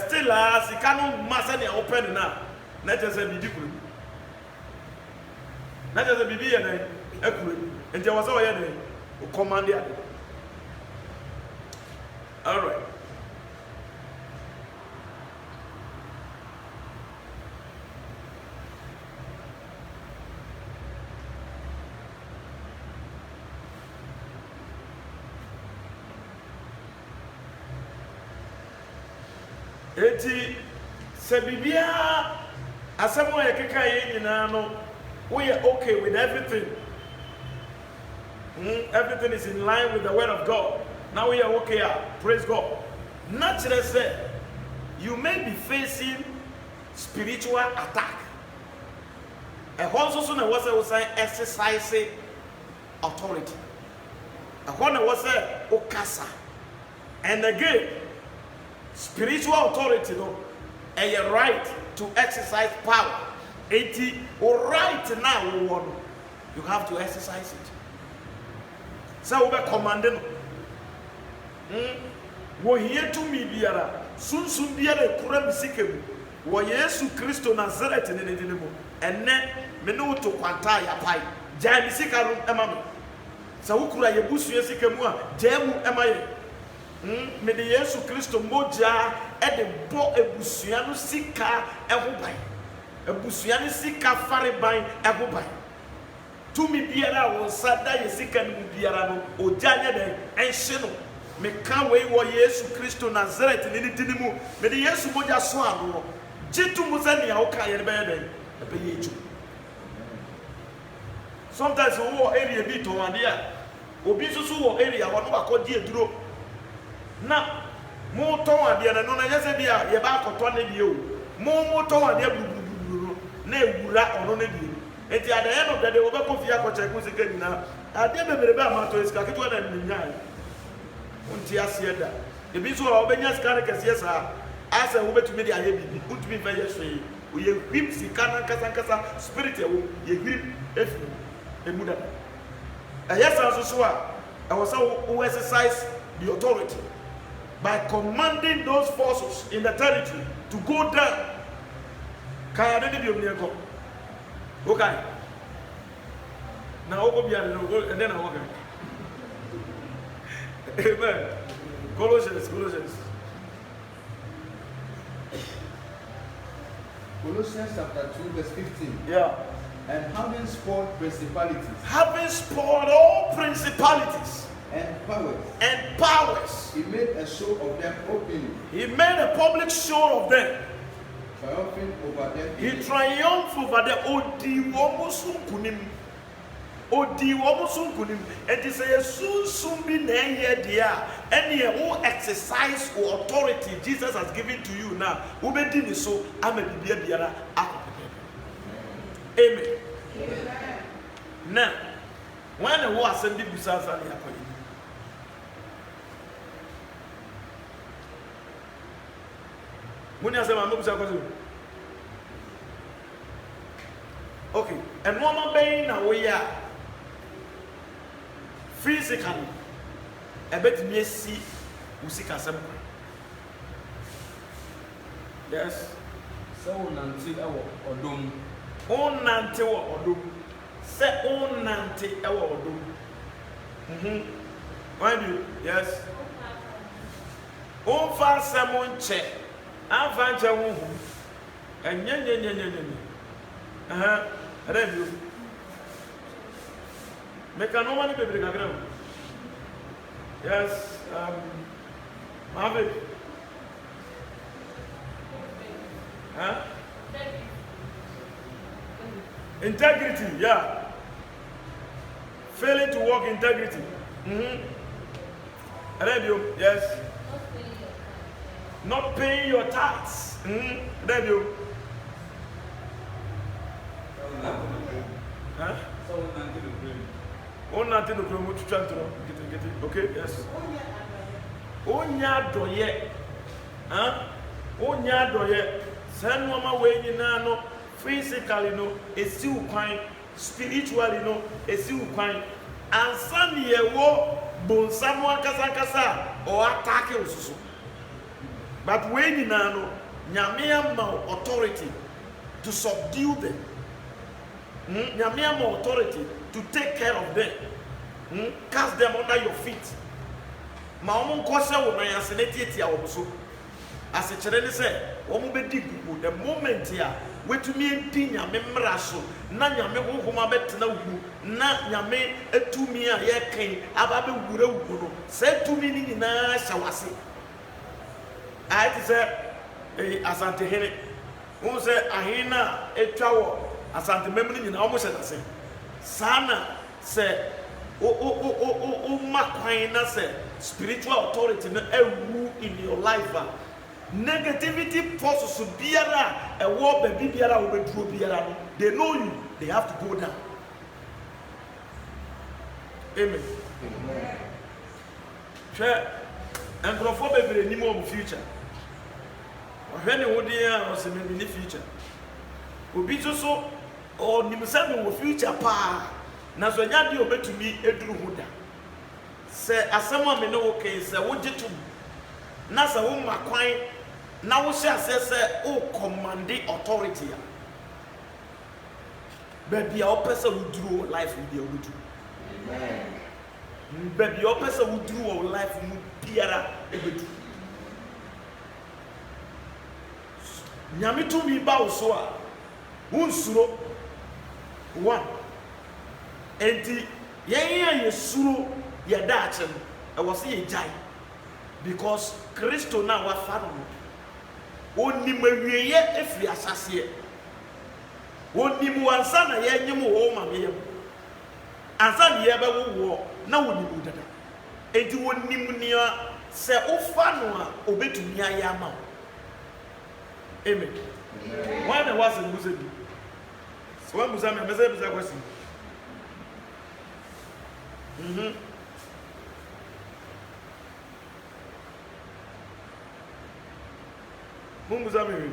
still sika no masa ne open na je se bibi kuru. Na je se bibi ye na akuru. Enti wasa wo ye na o command ya. All right. Eti se bibia asemo ye keka ye nyina no we are okay with everything. Everything is in line with the word of God. Now we are okay. Praise God. Naturally say you may be facing spiritual attack. A also soon was exercising authority. A one was a okasa. And again, spiritual authority, no, and your right to exercise power. 80 right now, you have to exercise it. So we commanding. We here to me biara. Soon biara kura misikebu. We Yesu Kristo Nazareth ne dinemo. Enne me no to kwanta ya pai. Jai misika rum emam. Sa ukura yebusu yesikemu a jemu emaye. Me de Yesu Kristo moja e de bo ebusua no sika eho ban. Ebusua no sika fare ban eho ban. Tumi biara wo sada yesika no biara no ojanya den enhye no. Me kan we wo Yesu Kristo Nazareth ni dinemu. Me de Yesu moja so ano. Jitu muzani ya oka ye be den e be yeju. Sometimes wo area bi to wan dia. Obi susu wo area wo no akodi eduro. Na mo ton ade na no na yese bia ye ba akoto na bia o mo ton ade bububuru na ewura ono na bia enti ade ye no dede wo be ko fia ko check sika nyina ade beberebe amato sika keto na nyanya unti asie da e bi so wo be nya sika na kese sa asa wo betumi de aye bibi utumi fa yeso yi wo ye hwim sika na kasa spirit ye wo ye hwim efu emuda ayesa so a was so exercise the authority by commanding those forces in the territory to go down. Okay. Now, and then I walk. Amen. Colossians. Colossians chapter 2, verse 15. Yeah. And having spoiled principalities. Having spoiled all principalities. And powers. He made a show of them openly. He made a public show of them. Triumphing over them. He triumphed over them. Odi womusun kunim. And he said, "Soon be near dear. Any who exercise authority Jesus has given to you now. Ubedini so I'm a biara. Amen. Now, when the war assembly busasa ni hapo. Muni asema mbusa kwa zuri. Okay, and one man na we are physically a bit messy usika asem. Yes. So nanti ewo odom. On nante wa odom. Say on nante ewa odom. Mind you, yes. On fa samon che. An fa che wo hu. Enye. Review. Make no money baby kakra. Yes, Mavic. Huh? Integrity, yeah. Failing to walk integrity. Radio, yes. Not paying your tax. Radio. Huh? On nothing to promote to try to get it. Okay, yes. Onya doye. Huh? Onya doye. Send mama way in no physically no, a still quine, spiritually no, a still quine. And some ye wo bon someone kasa or attack you. But when you know, nyame ma authority to subdue them. Nyame ma authority to take care of them. Cast them under your feet. Ma omo nkose wo na yaseneti etia wo so. As a chere say, omo be dig the moment here, wetumi enti nyame mmra so, na nyame honhoma betena wu, na nyame etumi a ye kan aba be wura wu no. Say tumi ni nyina hyawase. I ti say asante hene. Who say ahina etwa wo asante memni nyina omo hyɛ dase. Sana say o makwan na say spiritual authority na ewu in your life. Negativity forces biara a war baby biara will be true biara. They know you, they have to go down. Amen. Share and for baby any more future. When you would hear was in the future. Will be so or nimsam will future pa. Na so nya de obetumi eduru huda. Se asema me no okay se wogitu. Na se wo makwan na wo hye asese o command authority ya. Baby o pesa wo duru life wo dia wo duru. Amen. Baby o pesa wo duru wo life mu biara ebedu. Nyame tumi ba wo so a wo nsuro. One. Enti yen yesuro ye daachem e wo se ye jai because Kristo na wa fa no onim awieye efiri asase e onim wansa na ye nyem wo ma me yem ansa na ye be wo na onim dada enti onim nia se ofa no a obetumi ayama amen why na was in muzebi so when muzebi meza question Mumuzami.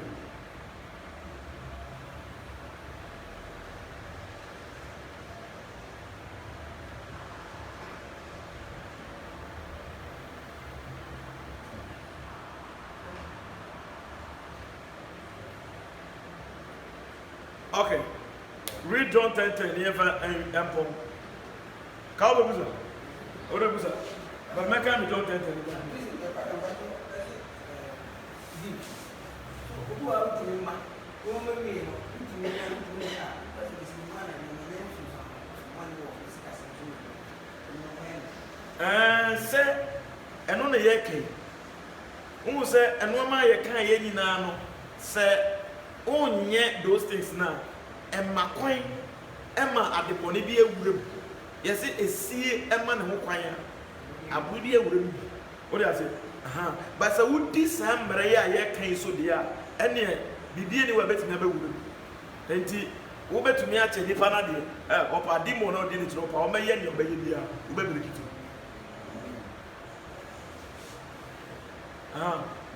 Okay. Read John 10:10 and How about you? What about you? But make me John 10:10. Say, and on the yeke. Who say, and one my can ye no say, oh, yet those things now. And my coin, Emma at the Bonibia room. Yes, it see Emma and Hokwaya. I would be a room. What do I say? But so would this Sam Maria yet came so dear, and yet be anywhere better never would. And over to me at the Panadi, or Padimo no did it, or may any obey you,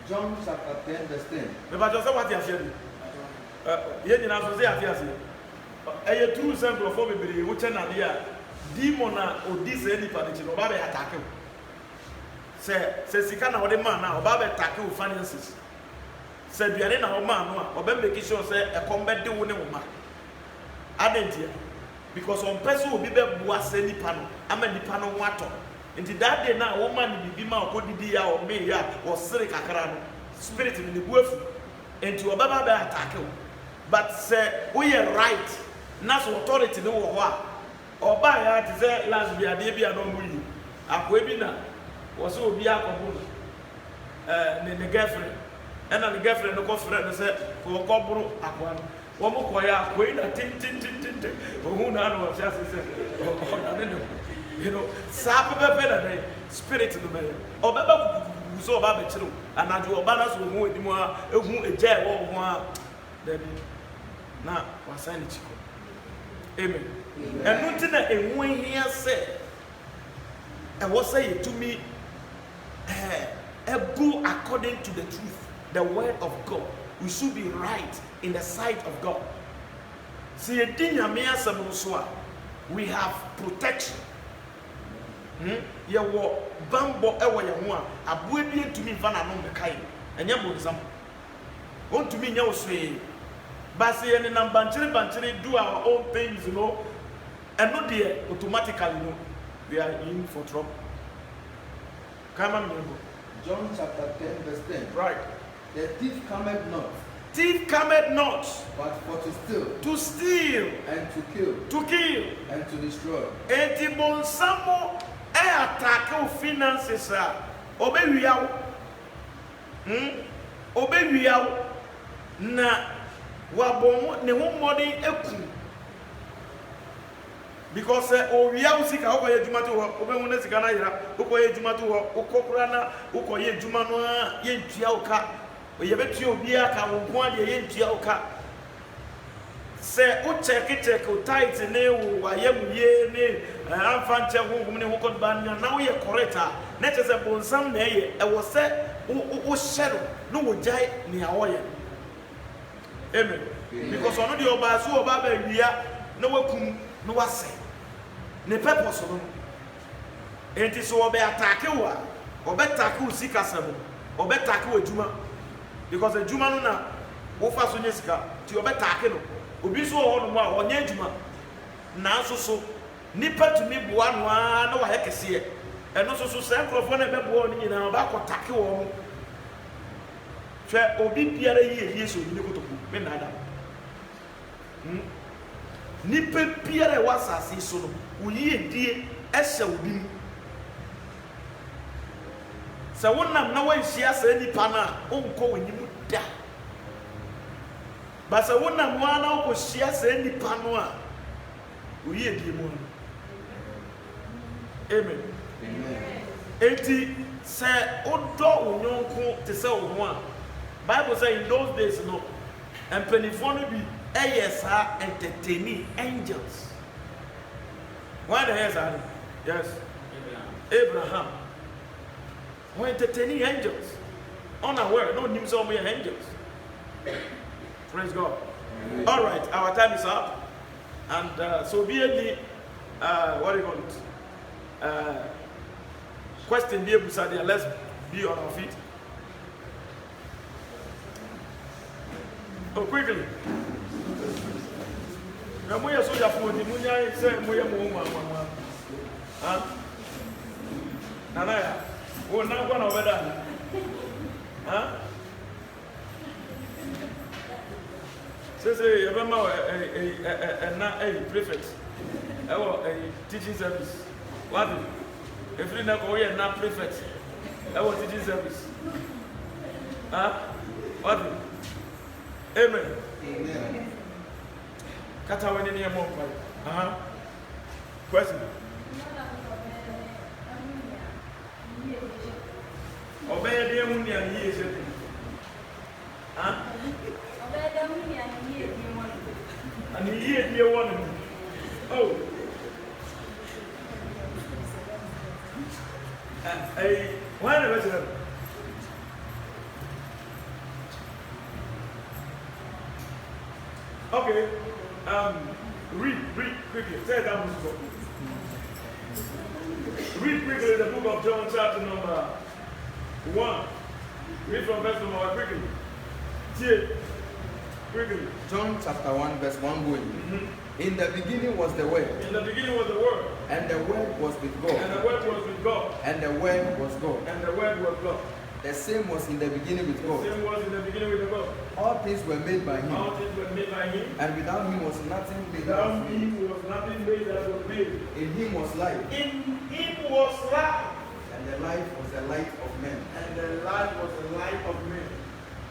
John chapter 10, verse 10. But just what you said. Yet in our society, a true sample of me, which an idea, demon or this any partition, or Baba attack him. Say, Sikana or the man now, Baba attack you finances. Said we are in our man, or make sure say a combat the woman. I didn't hear. Because on person will be was any panel. I'm a panel water. Until that day now, woman be ma or dia or me or Sirik Akarano. Spirit in the wolf into a baba attack. But say we are right. National authority no what. Or by her to say last be a debut and on we. A webina was so be a the girlfriend. And the girlfriend no girlfriend said for Cobro Aquan. One more quiet, wait a tin. Who knows just you know, Sapa better spirit in the man. Or Baba so about the children, and I do a balance with more a jail or one. Then now, what's any chico? Amen. And nothing that a one here said, and what say it to me, a go according to the truth, the word of God. We should be right in the sight of God. See, we have protection. You walk bambo ewa ya one, a boy to me van and the kind, and Yambo. Want to me, no say, Bassi and Bancheri do our own things, you know, and not there automatically, you know, we are in for trouble. Come on, John chapter 10, verse 10. Right. The thief cometh not. Thief cometh not, but for to steal, and to kill, and to destroy. And the bonsamo attack your finances. Obey you. Obey you. Na wabon ne ho modi eku. Because we are sick how you juma to obe won sika na yira ukoye juma to ukokura na ukoye juma no ye ntua uka we betu obi aka wo ko ade ye ntua uka se o check o tight ne wo ayem ye ne amfa nche honhom ne hokot ban na wo ye correct na che se bonsam na ye e wo se o shero no wo jai ne awoye. Amen. Because ono de oba so oba ba wia na wakum no wase ne purpose no enti so oba attack wa oba attack u sika sabo oba attack wa adwuma because adwuma no na wo fa so nyesika ti oba attack no obi so ho no ma onye adwuma na so nipa tumi boa no na wa hekese eno so senkrofo na be boa no nyina oba attack wo hwe obi biara yi so ni kotoku me na adam nipa biara wa asase so no uyi edie ehye obi mu se wonam na wanhia sa nipa na onko wanimu da ba se wonam wa na okohia sa nipa no a uyi edie mu. Amen. Enti se odo unyonko te se wo ho a Bible say in those days no and penifone bi are entertaining angels. Why the hell are they? Yes. Abraham. Who entertaining angels? Unaware, no names of angels. Praise God. All right, our time is up. And so be it what do you call it? Question be able to let's be on our feet. Oh, quickly. I'm going to show you for the money. Say, I'm going to mama. Huh? Nana, oh, now one over there. Huh? Say, remember a prefect, a teaching service. What? If you not go here, not prefect, our teaching service. Huh? What? Amen. Amen. Kata wani ni emo pai. Question. Obey the money and ye is it. Obey the money and ye is one. And ye is one. Oh. Why was it? Okay, read quickly. Say that book. Read quickly the book of John, chapter number 1. Read from verse number 1 quickly. Quickly. John chapter 1 verse 1 going. In the beginning was the Word, In the beginning was the Word, and the Word was with and God, the Word was with God, and the Word was God. and the Word was God. The same was in the beginning with The God. same was in the beginning with the God. All things were made by Him, All things were made by Him. and without Him was nothing made that Without was made. Him was nothing made that was made. In Him was life, In Him was life, and the life was the light of men. and the light was the light of men.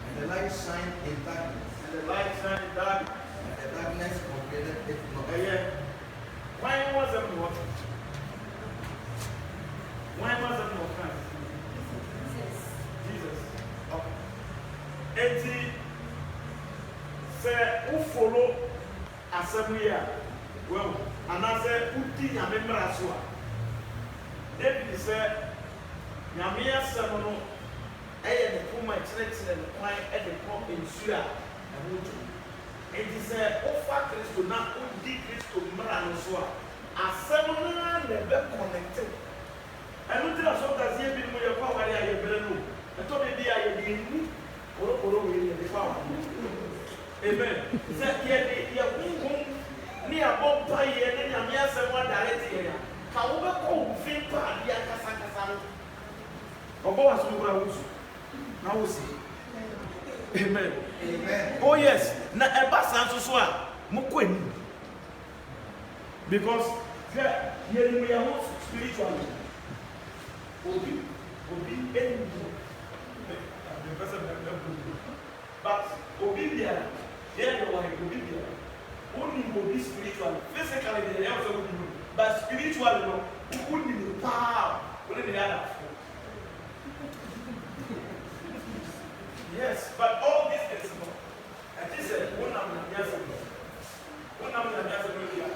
And the light shined in darkness, And the light shined in darkness. and the darkness comprehended it not. Why was it not? Why was it not Christ? Jesus. Okay. Say, who follow assembly? Well, and I said, who did you remember as well? David said, Yamia Samono, the Puma Church and the Pine at the pump in Syria and Wood. It is a offer Christo, not only Christo Maranosua. A Samono never connected. I don't think so that here be more power. I have been. I told me I have been. The power. Amen. That here, near Bob Pie and Yamia Samoa directly. However, called Fimpa, the Akasan. Oboas Muraus. Now we see. Amen. Amen. Oh, yes. Na Eba Sansua, Mukwen. Because here we are spiritually. Obi, any. But Obibia, here you are Obibia. Only Obi spiritually. Physically, they also would do. But spiritually, no, who wouldn't be power? What did they have? Yes, but all this is not. And this is one of the years ago. One of the years ago, we are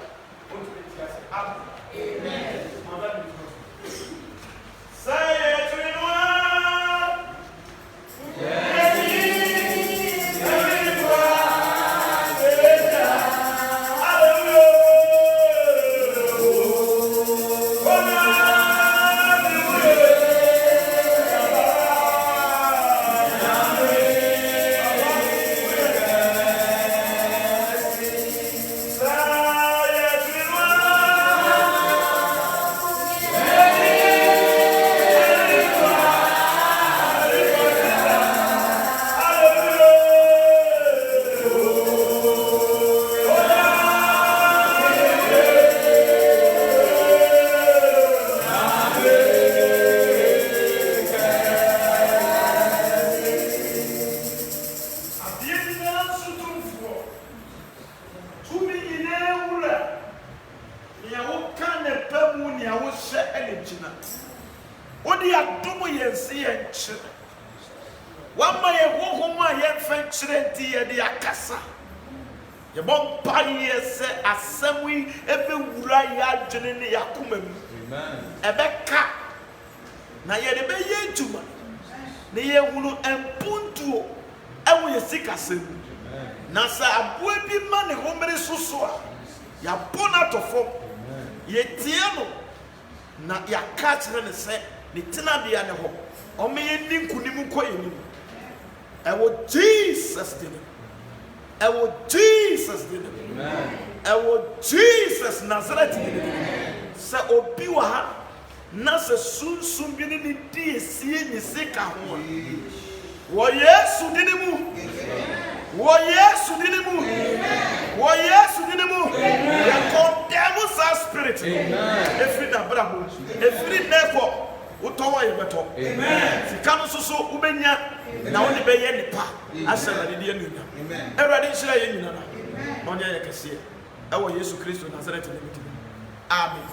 going to be here. Amen. Mother, say it to anyone. Yes. Na yede be ye juma na ye hunu empuntuo ewo ye sikasem na sa aboa bi ma ne homere soso a ya bona tofo ye tie no na ya ka kire ne se ne tena bia ne ho o me ye ninkunim ko ye nim ewo Jesus din ewo Jesus din ewo Jesus Nazareth din se obi wa ha na se sunsun bi ni di esie ni sika ho wo Yesu dinimu wo Yesu dinimu wo Yesu dinimu ya condemn sa spirit every na brabo every neko utowa ye beto sika no soso ubenya na wo de be ye nipa asema de die nunya Ewurade nhyira ye nyina na onya ye kese e wo Yesu Kristo Nazareth ni amen.